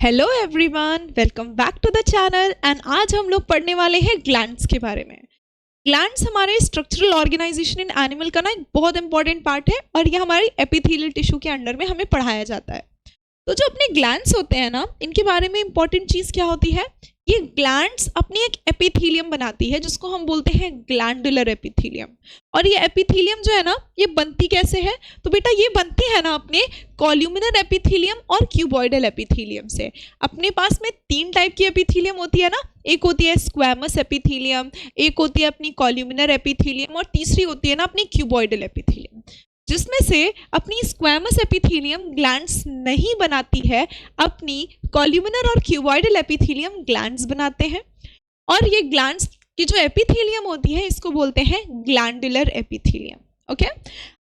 Hello everyone, welcome back to the channel. And आज हम लोग पढ़ने वाले हैं ग्लैंड्स के बारे में। ग्लैंड्स हमारे स्ट्रक्चरल ऑर्गेनाइजेशन इन एनिमल का ना एक बहुत इंपॉर्टेंट पार्ट है और ये हमारी एपिथेलियल टिश्यू के अंडर में हमें पढ़ाया जाता है। तो जो अपने ग्लैंड्स होते हैं ना, इनके बारे में इंपॉर्टेंट चीज़ क्या होती है, ये ग्लैंड्स अपनी एक एपिथेलियम बनाती है जिसको हम बोलते हैं ग्लैंडुलर एपिथेलियम। और ये एपिथेलियम जो है ना, ये बनती कैसे है, तो बेटा ये बनती है ना अपने कॉल्यूमिनर एपिथेलियम और क्यूबॉइडल एपिथेलियम से। अपने पास में तीन टाइप की एपिथेलियम होती है ना, एक होती है स्क्वैमस एपिथेलियम, एक होती है अपनी कॉल्यूमिनर एपिथेलियम और तीसरी होती है ना अपनी क्यूबॉइडल एपिथेलियम। जिसमें से अपनी स्क्वैमस एपिथेलियम ग्लैंड्स नहीं बनाती है, अपनी कॉल्यूमिनर और क्यूबॉइडल एपिथेलियम ग्लैंड्स बनाते हैं। और ये ग्लैंड्स की जो एपिथेलियम होती है इसको बोलते हैं ग्लैंडुलर एपिथेलियम। ओके,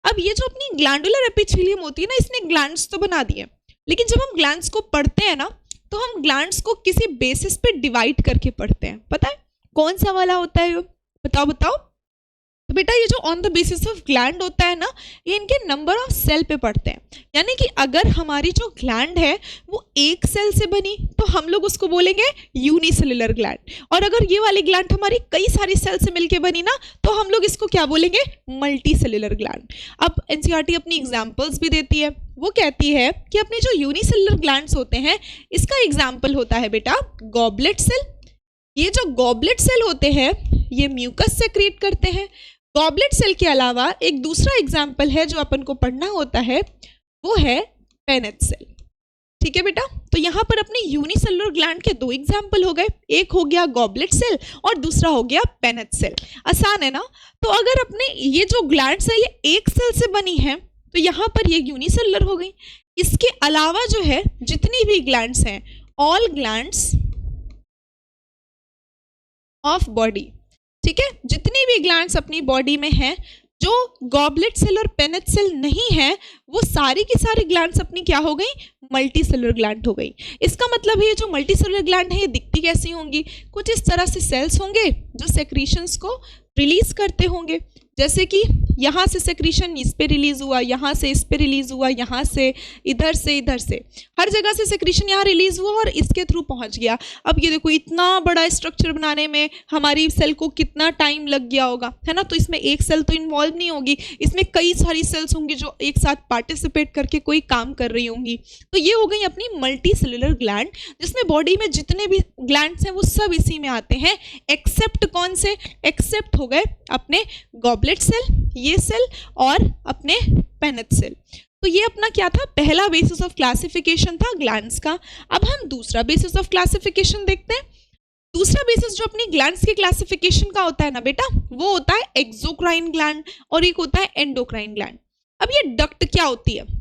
अब ये जो अपनी ग्लैंडुलर एपिथेलियम होती है ना, इसने ग्लैंड्स तो बना दिए, लेकिन जब हम ग्लैंड्स को पढ़ते हैं ना, तो हम ग्लैंड्स को किसी बेसिस पे डिवाइड करके पढ़ते हैं। पता है कौन सा वाला होता है? बताओ। तो बेटा ये जो on the basis of gland होता है ना, ये इनके नंबर ऑफ सेल पे पढ़ते हैं। यानी कि अगर हमारी जो ग्लैंड है वो एक सेल से बनी तो हम लोग उसको बोलेंगे यूनिसेलुलर ग्लैंड, और अगर ये वाली ग्लैंड हमारी कई सारी सेल से मिलके बनी ना, तो हम लोग इसको क्या बोलेंगे, मल्टी सेलुलर ग्लैंड। अब एनसीईआरटी अपनी एग्जाम्पल्स भी देती है। वो कहती है कि अपने जो यूनिसेलुलर ग्लैंड्स होते हैं, इसका एग्जाम्पल होता है बेटा गॉबलेट सेल। ये जो गॉबलेट सेल होते हैं ये म्यूकस सेक्रेट करते हैं। गॉबलेट सेल के अलावा एक दूसरा एग्जाम्पल है जो अपन को पढ़ना होता है, वो है पेनेट सेल। ठीक है बेटा, तो यहाँ पर अपने यूनिसेलुलर ग्लैंड के दो एग्जाम्पल हो गए, एक हो गया गॉबलेट सेल और दूसरा हो गया पेनेट सेल। आसान है ना? तो अगर अपने ये जो ग्लैंड्स है ये एक सेल से बनी है तो यहाँ पर ये यूनिसेलुलर हो गई। इसके अलावा जो है जितनी भी ग्लैंड्स हैं, ऑल ग्लैंड्स ऑफ बॉडी, ठीक है, जितनी भी ग्लैंड्स अपनी बॉडी में हैं जो गॉबलेट सेल और पेनेट सेल नहीं है, वो सारी की सारी ग्लैंड्स अपनी क्या हो गई, मल्टी सेलुलर ग्लैंड हो गई। इसका मतलब है ये जो मल्टी सेलुलर ग्लैंड है ये दिखती कैसी होंगी, कुछ इस तरह से सेल्स होंगे जो सेक्रीशंस को रिलीज करते होंगे। जैसे कि यहाँ से सेक्रीशन इस पे रिलीज हुआ, यहाँ से इस पे रिलीज हुआ, यहाँ से इधर से हर जगह से सेक्रीशन यहाँ रिलीज हुआ और इसके थ्रू पहुँच गया। अब ये देखो इतना बड़ा स्ट्रक्चर बनाने में हमारी सेल को कितना टाइम लग गया होगा, है ना? तो इसमें एक सेल तो इन्वॉल्व नहीं होगी, इसमें कई सारी सेल्स होंगी जो एक साथ पार्टिसिपेट करके कोई काम कर रही होंगी। तो ये हो गई अपनी मल्टी सेलुलर ग्लैंड, जिसमें बॉडी में जितने भी ग्लैंड्स हैं वो सब इसी में आते हैं, एक्सेप्ट कौन से, एक्सेप्ट हो गए अपने गॉबलेट सेल, ये सेल और अपने पेनेट सेल। तो ये अपना क्या था, पहला बेसिस ऑफ क्लासिफिकेशन था ग्लैंड्स का। अब हम दूसरा बेसिस ऑफ क्लासिफिकेशन देखते हैं। दूसरा बेसिस जो अपनी ग्लैंड्स के क्लासिफिकेशन का होता है ना बेटा, वो होता है एक्सोक्राइन ग्लैंड और एक होता है एंडोक्राइन ग्लैंड। अब ये डक्ट क्या होती है,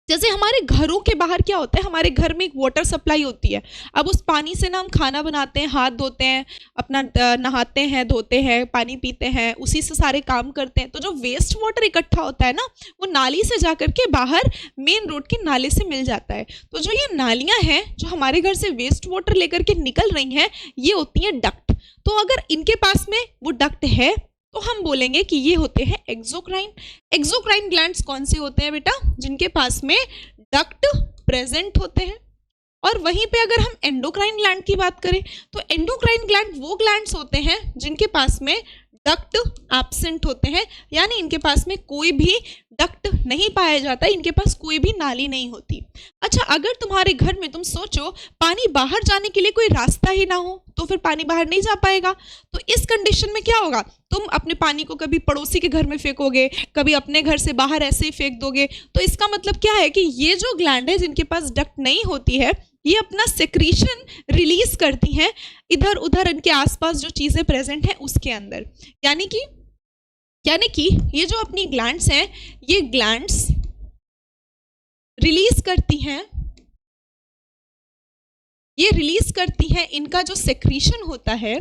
जैसे हमारे घरों के बाहर क्या होता है, हमारे घर में एक वाटर सप्लाई होती है। अब उस पानी से ना हम खाना बनाते हैं, हाथ धोते हैं, अपना नहाते हैं, धोते हैं, पानी पीते हैं, उसी से सारे काम करते हैं। तो जो वेस्ट वाटर इकट्ठा होता है ना, वो नाली से जा करके बाहर मेन रोड के नाले से मिल जाता है। तो जो ये नालियाँ हैं जो हमारे घर से वेस्ट वाटर लेकर के निकल रही हैं, ये होती हैं डक्ट। तो अगर इनके पास में वो डक्ट है तो हम बोलेंगे कि ये होते हैं एक्सोक्राइन। एक्सोक्राइन ग्लैंड्स कौन से होते हैं बेटा, जिनके पास में डक्ट प्रेजेंट होते हैं। और वहीं पे अगर हम एंडोक्राइन ग्लैंड की बात करें तो एंडोक्राइन ग्लैंड वो ग्लैंड्स होते हैं जिनके पास में डक्ट एब्सेंट होते हैं, यानी इनके पास में कोई भी डक्ट नहीं पाया जाता, इनके पास कोई भी नाली नहीं होती। अच्छा, अगर तुम्हारे घर में तुम सोचो पानी बाहर जाने के लिए कोई रास्ता ही ना हो तो फिर पानी बाहर नहीं जा पाएगा। तो इस कंडीशन में क्या होगा, तुम अपने पानी को कभी पड़ोसी के घर में फेंकोगे, कभी अपने घर से बाहर ऐसे ही फेंक दोगे। तो इसका मतलब क्या है कि ये जो ग्लैंड है जिनके पास डक्ट नहीं होती है, ये अपना सेक्रीशन रिलीज करती हैं इधर उधर इनके आसपास जो चीज़ें प्रेजेंट हैं उसके अंदर। यानी कि ये जो अपनी ग्लैंड्स हैं, ये ग्लैंड्स रिलीज करती हैं इनका जो सेक्रीशन होता है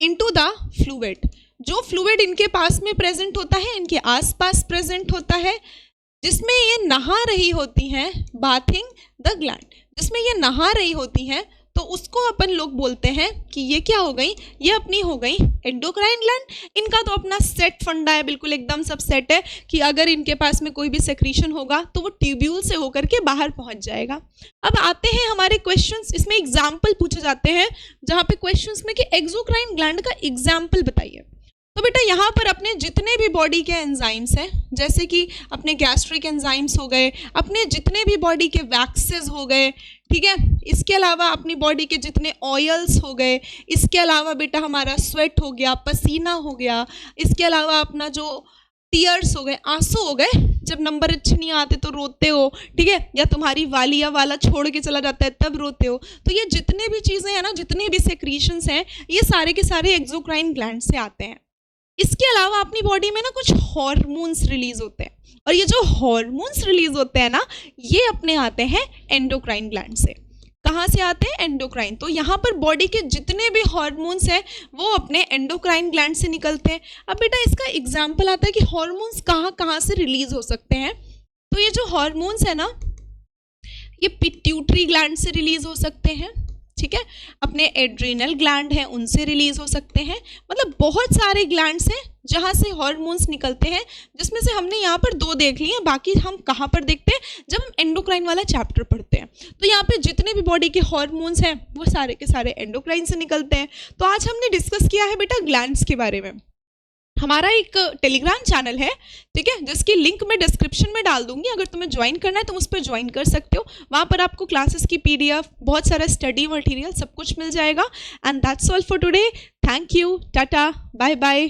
इनटू द फ्लूइड। जो फ्लूइड इनके पास में प्रेजेंट होता है, इनके आसपास प्रेजेंट होता है, जिसमें ये नहा रही होती हैं, बाथिंग द ग्लैंड, जिसमें ये नहा रही होती हैं, तो उसको अपन लोग बोलते हैं कि ये क्या हो गई, ये अपनी हो गई एंडोक्राइन ग्लैंड। इनका तो अपना सेट फंडा है, बिल्कुल एकदम सब सेट है कि अगर इनके पास में कोई भी सेक्रीशन होगा तो वो ट्यूब्यूल से होकर के बाहर पहुंच जाएगा। अब आते हैं हमारे क्वेश्चंस, इसमें एग्जाम्पल पूछे जाते हैं जहाँ पे क्वेश्चंस में कि एक्सोक्राइन ग्लैंड का एग्जाम्पल बताइए। तो बेटा यहाँ पर अपने जितने भी बॉडी के एंजाइम्स हैं, जैसे कि अपने गैस्ट्रिक एंजाइम्स हो गए, अपने जितने भी बॉडी के वैक्सेस हो गए, ठीक है, इसके अलावा अपनी बॉडी के जितने ऑयल्स हो गए, इसके अलावा बेटा हमारा स्वेट हो गया, पसीना हो गया, इसके अलावा अपना जो टीयर्स हो गए, आंसू हो गए, जब नंबर अच्छे नहीं आते तो रोते हो, ठीक है, या तुम्हारी वाली या वाला छोड़ के चला जाता है तब रोते हो। तो ये जितने भी चीज़ें हैं ना, जितने भी सेक्रीशंस हैं, ये सारे के सारे एक्सोक्राइन ग्लैंड से आते हैं। इसके अलावा अपनी बॉडी में ना कुछ हार्मोन्स रिलीज होते हैं, और ये जो हार्मोन्स रिलीज होते हैं ना, ये अपने आते हैं एंडोक्राइन ग्लैंड से। कहाँ से आते हैं? एंडोक्राइन। तो यहाँ पर बॉडी के जितने भी हार्मोन्स हैं वो अपने एंडोक्राइन ग्लैंड से निकलते हैं। अब बेटा इसका एग्जाम्पल आता है कि हार्मोन्स कहाँ कहाँ से रिलीज हो सकते हैं। तो ये जो हार्मोन्स है ना, ये पिट्यूटरी ग्लैंड से रिलीज हो सकते हैं, ठीक है, अपने एड्रीनल ग्लैंड हैं उनसे रिलीज हो सकते हैं। मतलब बहुत सारे ग्लैंड्स हैं जहाँ से हार्मोन्स निकलते हैं, जिसमें से हमने यहाँ पर 2 देख लिए हैं, बाकी हम कहाँ पर देखते हैं? जब हम एंडोक्राइन वाला चैप्टर पढ़ते हैं। तो यहाँ पे जितने भी बॉडी के हार्मोन्स हैं वो सारे के सारे एंडोक्राइन से निकलते हैं। तो आज हमने डिस्कस किया है बेटा ग्लैंड्स के बारे में। हमारा एक टेलीग्राम चैनल है, ठीक है, जिसकी लिंक मैं डिस्क्रिप्शन में डाल दूंगी। अगर तुम्हें ज्वाइन करना है तो उस पर ज्वाइन कर सकते हो। वहाँ पर आपको क्लासेस की PDF, बहुत सारा स्टडी मटेरियल, सब कुछ मिल जाएगा। And that's all for today. Thank you, tata, bye bye.